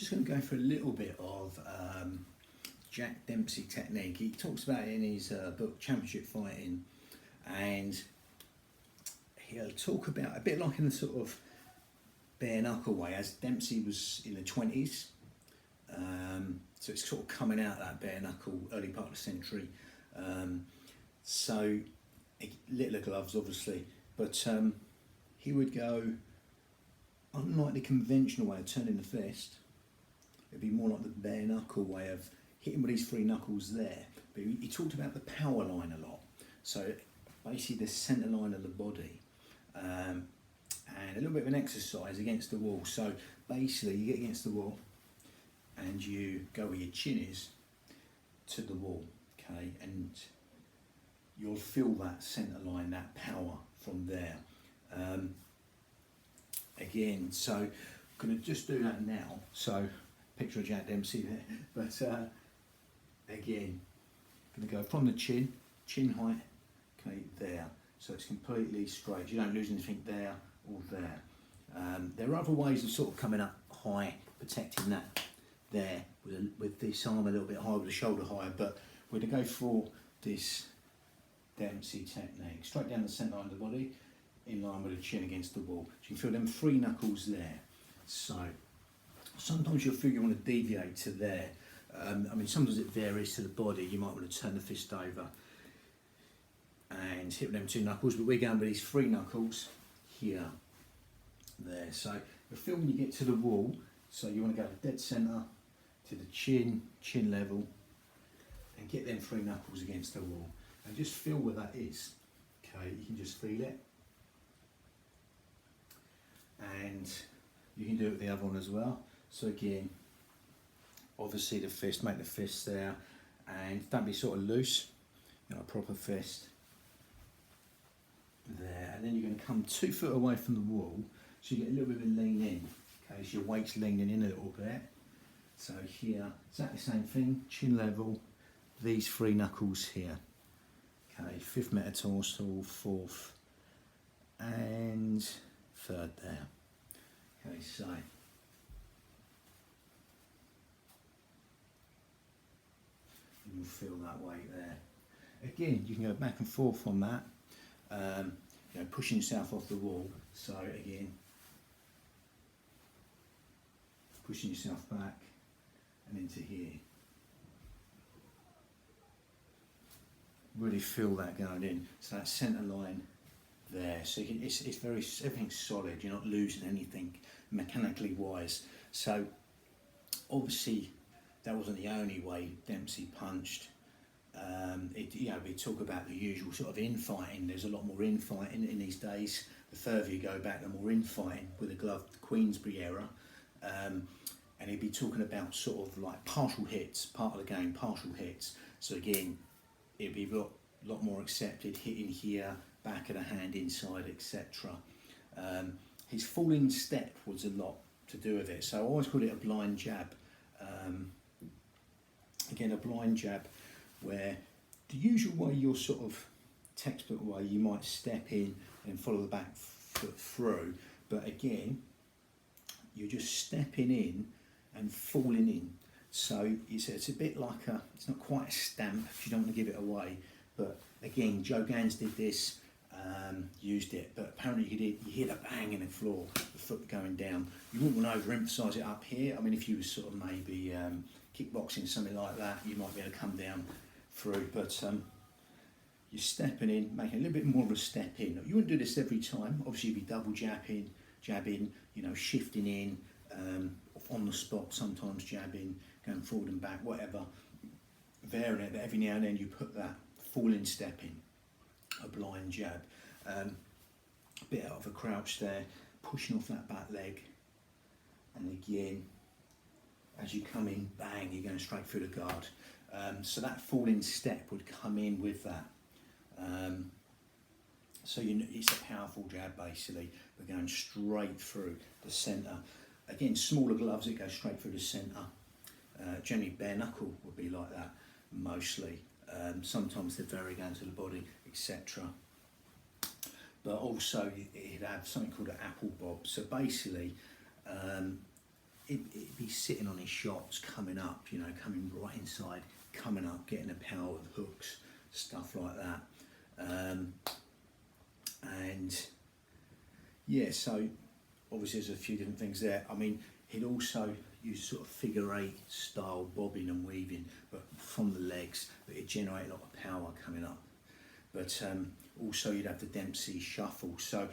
Just going to go for a little bit of Jack Dempsey technique. He talks about it in his book Championship Fighting, and he'll talk about a bit like in the sort of bare knuckle way, as Dempsey was in the 20s. So it's sort of coming out that bare knuckle early part of the century. So littler gloves obviously, but he would go, unlike the conventional way of turning the fist, it'd be more like the bare knuckle way of hitting with these three knuckles there. But he talked about the power line a lot. So basically the centre line of the body, and a little bit of an exercise against the wall. So basically you get against the wall and you go where your chin is to the wall, okay, and you'll feel that centre line, that power from there. Again, so I'm going to just do that now. So picture of Jack Dempsey there, but again, going to go from the chin height, okay, there. So it's completely straight. You don't lose anything there or there. There are other ways of sort of coming up high, protecting that there with this arm a little bit higher, with the shoulder higher, but we're going to go for this Dempsey technique. Straight down the centre line of the body, in line with the chin against the wall. So you can feel them three knuckles there. So sometimes you'll feel you want to deviate to there. I mean, sometimes it varies to the body. You might want to turn the fist over and hit with them two knuckles, but we're going with these three knuckles here, there. So the feel when you get to the wall, so you want to go dead centre to the chin level, and get them three knuckles against the wall, and just feel where that is. Okay, you can just feel it, and you can do it with the other one as well. So again, obviously the fist, make the fist there, and don't be sort of loose, you know, a proper fist there. And then you're going to come 2 foot away from the wall, so you get a little bit of a lean in, okay, so your weight's leaning in a little bit. So here, exactly the same thing, chin level, these three knuckles here, okay, 5th metatarsal, 4th and 3rd there. Okay, so you'll feel that weight there. Again, you can go back and forth on that, you know, pushing yourself off the wall. So again, pushing yourself back and into here. Really feel that going in. So that centre line there. So you can, it's very, everything's solid. You're not losing anything mechanically wise. So obviously that wasn't the only way Dempsey punched. You know, we talk about the usual sort of infighting. There's a lot more infighting in these days. The further you go back, the more infighting with the glove, the Queensberry era. And he'd be talking about sort of like partial hits, part of the game, partial hits. So again, it'd be a lot more accepted, hitting here, back of the hand, inside, etc. His falling step was a lot to do with it. So I always call it a blind jab. Again, a blind jab where the usual way, your sort of textbook way, you might step in and follow the back foot through. But again, you're just stepping in and falling in. So it's a bit like it's not quite a stamp, you don't want to give it away. But again, Joe Gans did this, used it, but apparently you hear the bang in the floor, the foot going down. You wouldn't want to overemphasise it up here. I mean, if you were sort of maybe kickboxing, something like that, you might be able to come down through. But you're stepping in, making a little bit more of a step in. You wouldn't do this every time. Obviously, you'd be double jabbing, you know, shifting in, on the spot, sometimes jabbing, going forward and back, whatever, varying it, but every now and then you put that falling step in, a blind jab, a bit out of a crouch there, pushing off that back leg, and again, as you come in, bang, you're going straight through the guard. So that falling step would come in with that. So you know, it's a powerful jab basically, we're going straight through the centre. Again, smaller gloves, it goes straight through the centre. Generally bare knuckle would be like that, mostly. Sometimes they vary down to the body, etc. But also you'd have something called an apple bob. So basically, it'd be sitting on his shots, coming up, you know, coming right inside, coming up, getting the power of hooks, stuff like that. And yeah, so obviously there's a few different things there. I mean, he'd also use sort of figure eight style bobbing and weaving, but from the legs, but it generate a lot of power coming up. But also you'd have the Dempsey shuffle. So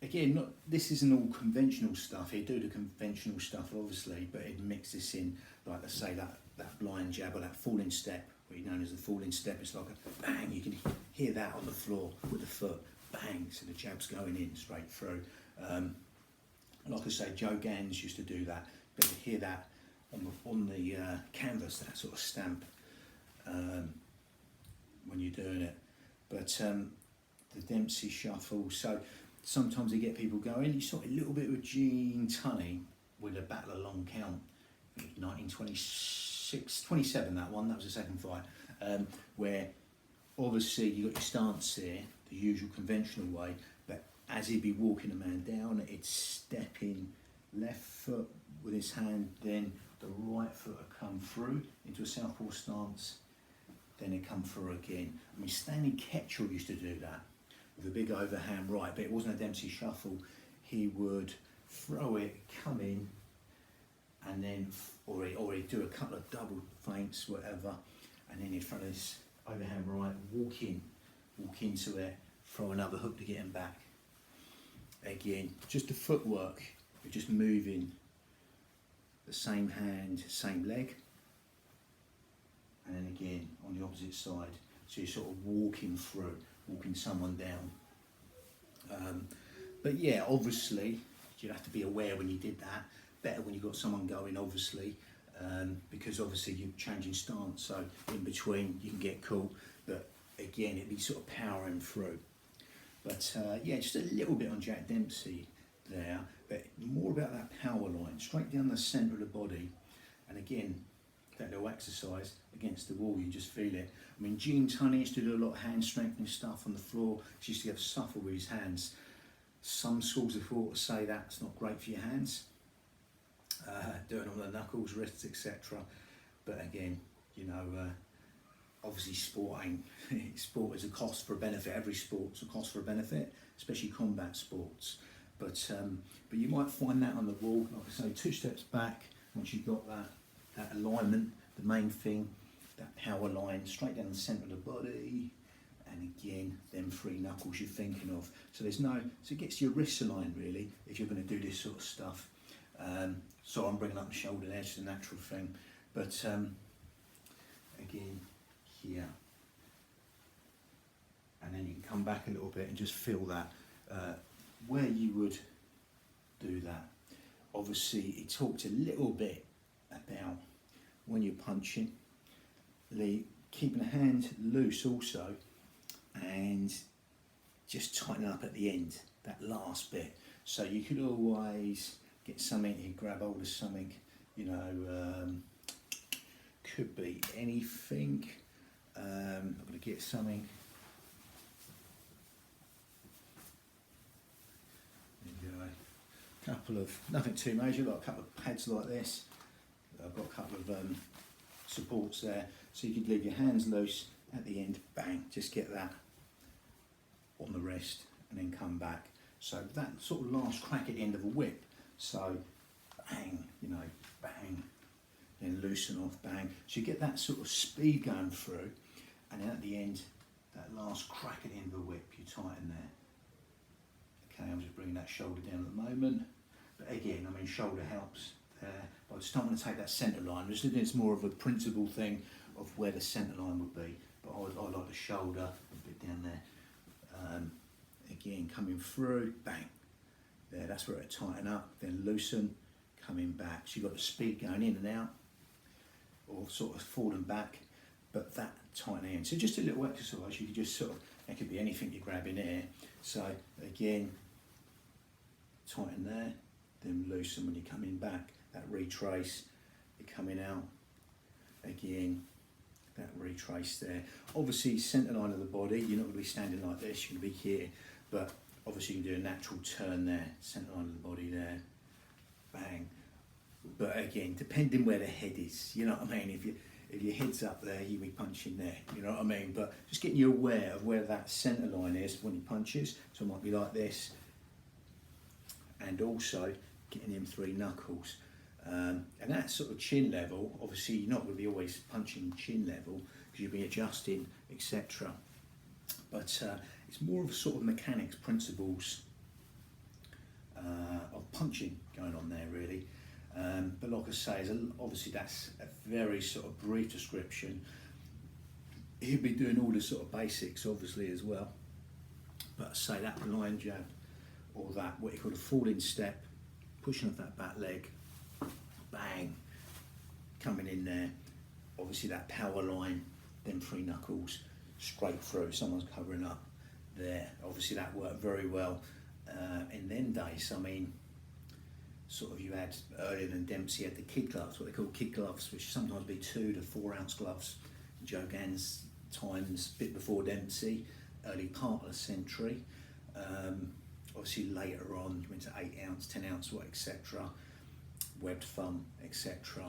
again, this isn't all conventional stuff. He'd do the conventional stuff obviously, but he'd mix this in, like I say, that blind jab or that falling step, what known as the falling step. It's like a bang, you can hear that on the floor with the foot, bang, so the jab's going in straight through. Like I say, Joe Gans used to do that, but you hear that on the canvas, that sort of stamp when you're doing it. But the Dempsey shuffle, so sometimes they get people going. You saw a little bit with Gene Tunney with a Battle of Long Count, 1926, 27 that one, that was the second fight, where obviously you got your stance here, the usual conventional way, but as he'd be walking a man down, it'd step in left foot with his hand, then the right foot would come through into a southpaw stance, then it'd come through again. I mean, Stanley Ketchell used to do that with a big overhand right, but it wasn't a Dempsey shuffle. He would throw it, come in, and then, or he'd do a couple of double feints, whatever, and then he'd throw this overhand right, walk into it, throw another hook to get him back. Again, just the footwork, you're just moving the same hand, same leg, and then again on the opposite side, so you're sort of walking someone down. But yeah, obviously you'd have to be aware when you did that. Better when you got someone going, obviously, because obviously you're changing stance, so in between you can get caught, but again it'd be sort of powering through. But yeah, just a little bit on Jack Dempsey there, but more about that power line, straight down the centre of the body. And again, that little exercise against the wall, you just feel it. I mean, Gene Tunney used to do a lot of hand strengthening stuff on the floor. He used to get suffer with his hands. Some schools of thought say that's not great for your hands, doing all the knuckles, wrists, etc. But again, you know, obviously sport is a cost for a benefit. Every sport's a cost for a benefit, especially combat sports. But you might find that on the wall, like I say, 2 steps back, once you've got that alignment, the main thing, that power line, straight down the centre of the body, and again, them 3 knuckles you're thinking of. So so it gets your wrists aligned really, if you're going to do this sort of stuff. So I'm bringing up the shoulder there, it's a natural thing. But again, here. And then you can come back a little bit and just feel that, where you would do that. Obviously, he talked a little bit about when you're punching, keeping the hand loose also, and just tighten up at the end, that last bit. So you could always get something, you grab hold of something, you know, could be anything. I'm going to get something. There you go. Couple of, nothing too major, like a couple of pads like this. I've got a couple of supports there, so you could leave your hands loose at the end, bang, just get that on the wrist and then come back. So that sort of last crack at the end of a whip, so bang, you know, bang, then loosen off, bang. So you get that sort of speed going through, and then at the end, that last crack at the end of the whip, you tighten there. Okay, I'm just bringing that shoulder down at the moment, but again, I mean, shoulder helps there, but I just don't want to take that centre line. I'm just thinking it's more of a principle thing of where the centre line would be, but I like the shoulder a bit down there. Again, coming through, bang, there, that's where it tighten up, then loosen, coming back. So you've got the speed going in and out, or sort of falling back, but that tightening in. So just a little exercise, you could just sort of, it could be anything you grab in here. So again, tighten there, then loosen when you're coming back, that retrace, you're coming out, again, that retrace there. Obviously, centre line of the body, you're not going to be standing like this, you're going to be here, but obviously you can do a natural turn there, centre line of the body there, bang, But again, depending where the head is, you know what I mean? If your head's up there, you'll be punching there, you know what I mean? But just getting you aware of where that centre line is when he punches. So it might be like this, and also getting him 3 knuckles. And that sort of chin level, obviously you're not going to be always punching chin level because you'll be adjusting, etc. But it's more of a sort of mechanics, principles of punching going on there really. But like I say, obviously that's a very sort of brief description. He'll be doing all the sort of basics obviously as well. But I say that line jab, or that what you call a falling step, pushing off that back leg, bang, coming in there, obviously that power line, then 3 knuckles, straight through, someone's covering up there. Obviously that worked very well in them days. I mean, sort of you had, earlier than Dempsey had the kid gloves, what they call kid gloves, which sometimes be 2 to 4 ounce gloves. Joe Gann's times, bit before Dempsey, early part of the century. Obviously later on, you went to 8 ounce, 10 ounce, etc. Webbed thumb, etc.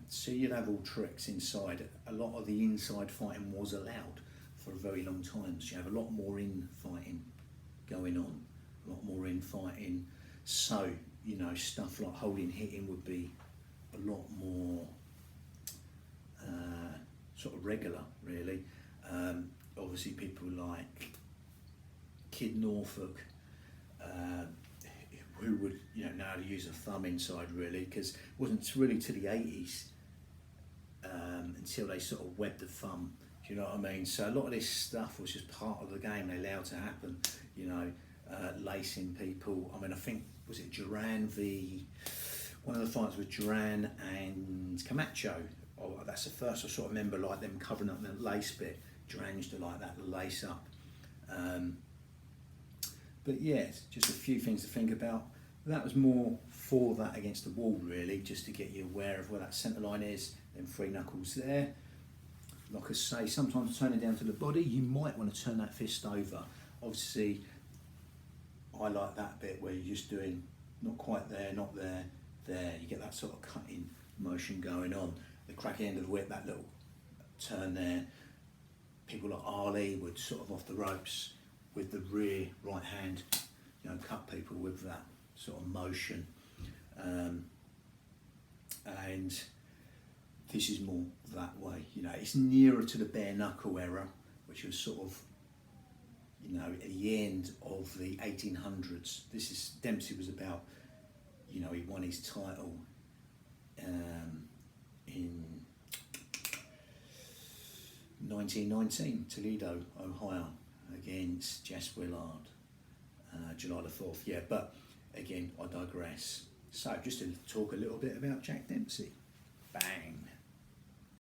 So you'd have all tricks inside. A lot of the inside fighting was allowed for a very long time. So you have a lot more in fighting going on, a lot more in fighting. So, you know, stuff like holding hitting would be a lot more sort of regular, really. Obviously people like Kid Norfolk, who would, you know how to use a thumb inside really, because it wasn't really to the 80s until they sort of webbed the thumb, do you know what I mean? So a lot of this stuff was just part of the game, they allowed to happen, you know, lacing people. I mean, I think, was it Duran one of the fights with Duran and Camacho, that's the first I sort of remember, like them covering up the lace bit. Duran used to like that, the lace up. But yeah, just a few things to think about. That was more for that against the wall really, just to get you aware of where that centre line is, then 3 knuckles there. Like I say, sometimes turning down to the body, you might want to turn that fist over. Obviously, I like that bit where you're just doing not quite there, not there, there. You get that sort of cutting motion going on. The crack end of the whip, that little turn there. People like Ali would sort of off the ropes with the rear right hand, you know, cut people with that sort of motion. And this is more that way, you know, it's nearer to the bare knuckle era, which was sort of, you know, at the end of the 1800s. Dempsey was about, you know, he won his title in 1919, Toledo, Ohio, against Jess Willard, July the 4th, yeah, but again, I digress. So just to talk a little bit about Jack Dempsey. Bang.